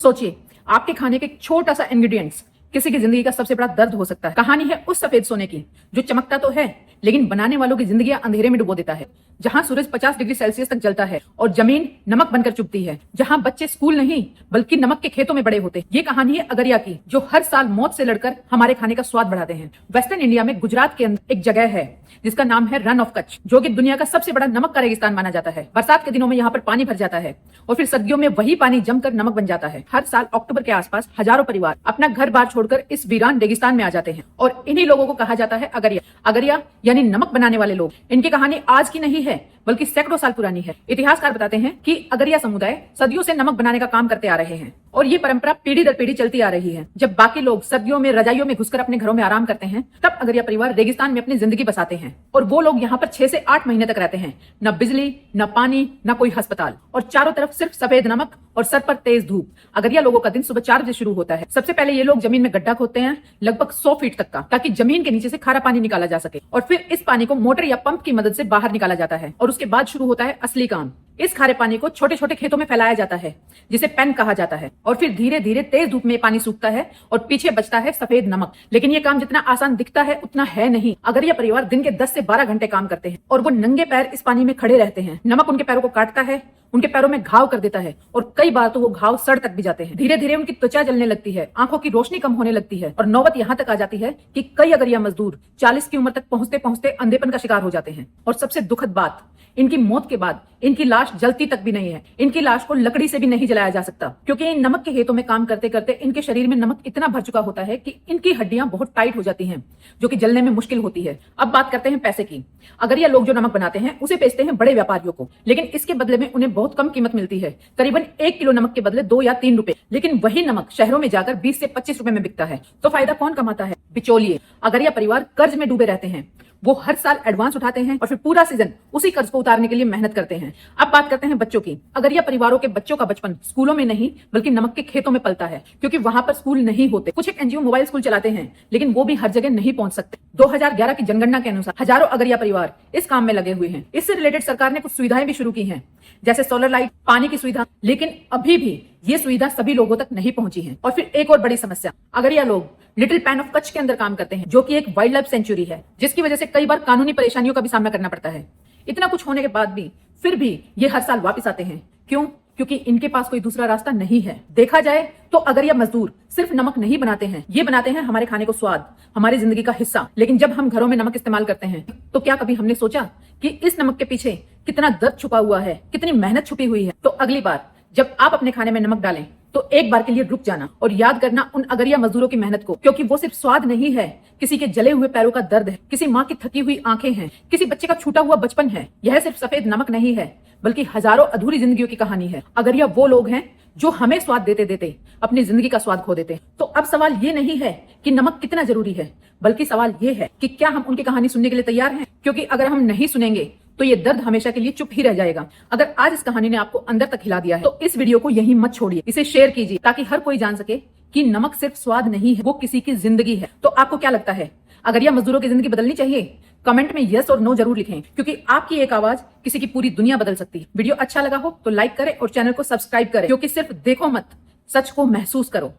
सोचिए, आपके खाने के एक छोटा सा इंग्रेडिएंट्स किसी की जिंदगी का सबसे बड़ा दर्द हो सकता है। कहानी है उस सफेद सोने की जो चमकता तो है लेकिन बनाने वालों की जिंदगी अंधेरे में डुबो देता है। जहां सूरज 50 डिग्री सेल्सियस तक जलता है और जमीन नमक बनकर चुभती है। जहां बच्चे स्कूल नहीं बल्कि नमक के खेतों में बड़े होते हैं। ये कहानी है अगरिया की, जो हर साल मौत से लड़कर हमारे खाने का स्वाद बढ़ाते हैं। वेस्टर्न इंडिया में गुजरात के अंदर एक जगह है जिसका नाम है रन ऑफ कच्छ, जो कि दुनिया का सबसे बड़ा नमक का रेगिस्तान माना जाता है। बरसात के दिनों में यहाँ पर पानी भर जाता है और फिर सर्दियों में वही पानी जमकर नमक बन जाता है। हर साल अक्टूबर के आसपास हजारों परिवार अपना घर बार छोड़कर इस वीरान रेगिस्तान में आ जाते हैं और इन्हीं लोगों को कहा जाता है अगरिया। अगरिया यानी नमक बनाने वाले लोग। इनकी कहानी आज की नहीं है बल्कि सैकड़ों साल पुरानी है। इतिहासकार बताते हैं कि अगरिया समुदाय सदियों से नमक बनाने का काम करते आ रहे हैं और ये परंपरा पीढ़ी दर पीढ़ी चलती आ रही है। जब बाकी लोग सर्दियों में रजाइयों में घुसकर अपने घरों में आराम करते हैं, तब अगरिया परिवार रेगिस्तान में अपनी जिंदगी बसाते हैं और वो लोग यहाँ पर 6 से 8 महीने तक रहते हैं। न बिजली, न पानी, न कोई अस्पताल और चारों तरफ सिर्फ सफेद नमक और सर पर तेज धूप। अगरिया लोगों का दिन सुबह 4 बजे शुरू होता है। सबसे पहले ये लोग जमीन में गड्ढा खोदते हैं, लगभग 100 फीट तक का, ताकि जमीन के नीचे से खारा पानी निकाला जा सके और फिर इस पानी को मोटर या पंप की मदद से बाहर निकाला जाता है। और उसके बाद शुरू होता है असली काम। इस खारे पानी को छोटे छोटे खेतों में फैलाया जाता है जिसे पेन कहा जाता है और फिर धीरे धीरे तेज धूप में पानी सूखता है और पीछे बचता है सफेद नमक। लेकिन ये काम जितना आसान दिखता है उतना है नहीं। अगरिया परिवार दिन के 10 से 12 घंटे काम करते हैं और वो नंगे पैर इस पानी में खड़े रहते हैं। नमक उनके पैरों को काटता है, उनके पैरों में घाव कर देता है और कई बार तो वो घाव सड़ तक भी जाते हैं। धीरे धीरे उनकी त्वचा जलने लगती है, आंखों की रोशनी कम होने लगती है और नौबत यहाँ तक आ जाती है कि कई अगरिया मजदूर 40 की उम्र तक पहुंचते पहुंचते अंधेपन का शिकार हो जाते हैं। और सबसे दुखद बात, इनकी मौत के बाद इनकी लाश जलती तक भी नहीं है। इनकी लाश को लकड़ी से भी नहीं जलाया जा सकता क्योंकि इन नमक के खेतों में काम करते करते इनके शरीर में नमक इतना भर चुका होता है कि इनकी हड्डियां बहुत टाइट हो जाती हैं, जो कि जलने में मुश्किल होती है। अब बात करते हैं पैसे की। अगरिया लोग जो नमक बनाते हैं उसे बेचते हैं बड़े व्यापारियों को, लेकिन इसके बदले में उन्हें बहुत कम कीमत मिलती है, करीबन 1 किलो नमक के बदले 2 या 3 रुपए। लेकिन वही नमक शहरों में जाकर 20 से 25 रुपए में बिकता है। तो फायदा कौन कमाता है? बिचौलिए। अगरिया परिवार कर्ज में डूबे रहते हैं। वो हर साल एडवांस उठाते हैं और फिर पूरा सीजन उसी कर्ज को उतारने के लिए मेहनत करते हैं। अब बात करते हैं बच्चों की। अगरिया परिवारों के बच्चों का बचपन स्कूलों में नहीं बल्कि नमक के खेतों में पलता है, क्योंकि वहां पर स्कूल नहीं होते। कुछ एक एनजीओ मोबाइल स्कूल चलाते हैं, लेकिन वो भी हर जगह नहीं पहुंच सकते। 2011 की जनगणना के अनुसार हजारों अगरिया परिवार इस काम में लगे हुए हैं। इससे रिलेटेड सरकार ने कुछ सुविधाएं भी शुरू की हैं, जैसे सोलर लाइट, पानी की सुविधा, लेकिन अभी भी ये सुविधा सभी लोगों तक नहीं पहुंची है। और फिर एक और बड़ी समस्या, अगरिया लोग लिटिल पैन ऑफ कच्छ के अंदर काम करते हैं, जो कि एक वाइल्ड लाइफ सेंचुरी है, जिसकी वजह से कई बार कानूनी परेशानियों का भी सामना करना पड़ता है। इतना कुछ होने के बाद भी फिर भी ये हर साल वापस आते हैं। क्यों? क्योंकि इनके पास कोई दूसरा रास्ता नहीं है। देखा जाए तो अगरिया मजदूर सिर्फ नमक नहीं बनाते हैं, ये बनाते हैं हमारे खाने को स्वाद, हमारी जिंदगी का हिस्सा। लेकिन जब हम घरों में नमक इस्तेमाल करते हैं तो क्या कभी हमने सोचा कि इस नमक के पीछे कितना दर्द छुपा हुआ है, कितनी मेहनत छुपी हुई है? तो अगली बार जब आप अपने खाने में नमक डालें तो एक बार के लिए रुक जाना और याद करना उन अगरिया मजदूरों की मेहनत को, क्योंकि वो सिर्फ स्वाद नहीं है, किसी के जले हुए पैरों का दर्द है, किसी माँ की थकी हुई आंखें हैं, किसी बच्चे का छूटा हुआ बचपन है। यह सिर्फ सफेद नमक नहीं है बल्कि हजारों अधूरी जिंदगियों की कहानी है। अगरिया वो लोग हैं जो हमें स्वाद देते देते अपनी जिंदगी का स्वाद खो देते हैं। तो अब सवाल ये नहीं है कि नमक कितना जरूरी है, बल्कि सवाल ये है कि क्या हम उनकी कहानी सुनने के लिए तैयार हैं? क्योंकि अगर हम नहीं सुनेंगे तो ये दर्द हमेशा के लिए चुप ही रह जाएगा। अगर आज इस कहानी ने आपको अंदर तक हिला दिया है तो इस वीडियो को यहीं मत छोड़िए, इसे शेयर कीजिए ताकि हर कोई जान सके कि नमक सिर्फ स्वाद नहीं है, वो किसी की जिंदगी है। तो आपको क्या लगता है, अगरिया मजदूरों की जिंदगी बदलनी चाहिए? कमेंट में यस और नो जरूर लिखें, क्योंकि आपकी एक आवाज किसी की पूरी दुनिया बदल सकती है। वीडियो अच्छा लगा हो तो लाइक करें और चैनल को सब्सक्राइब करें, क्योंकि सिर्फ देखो मत, सच को महसूस करो।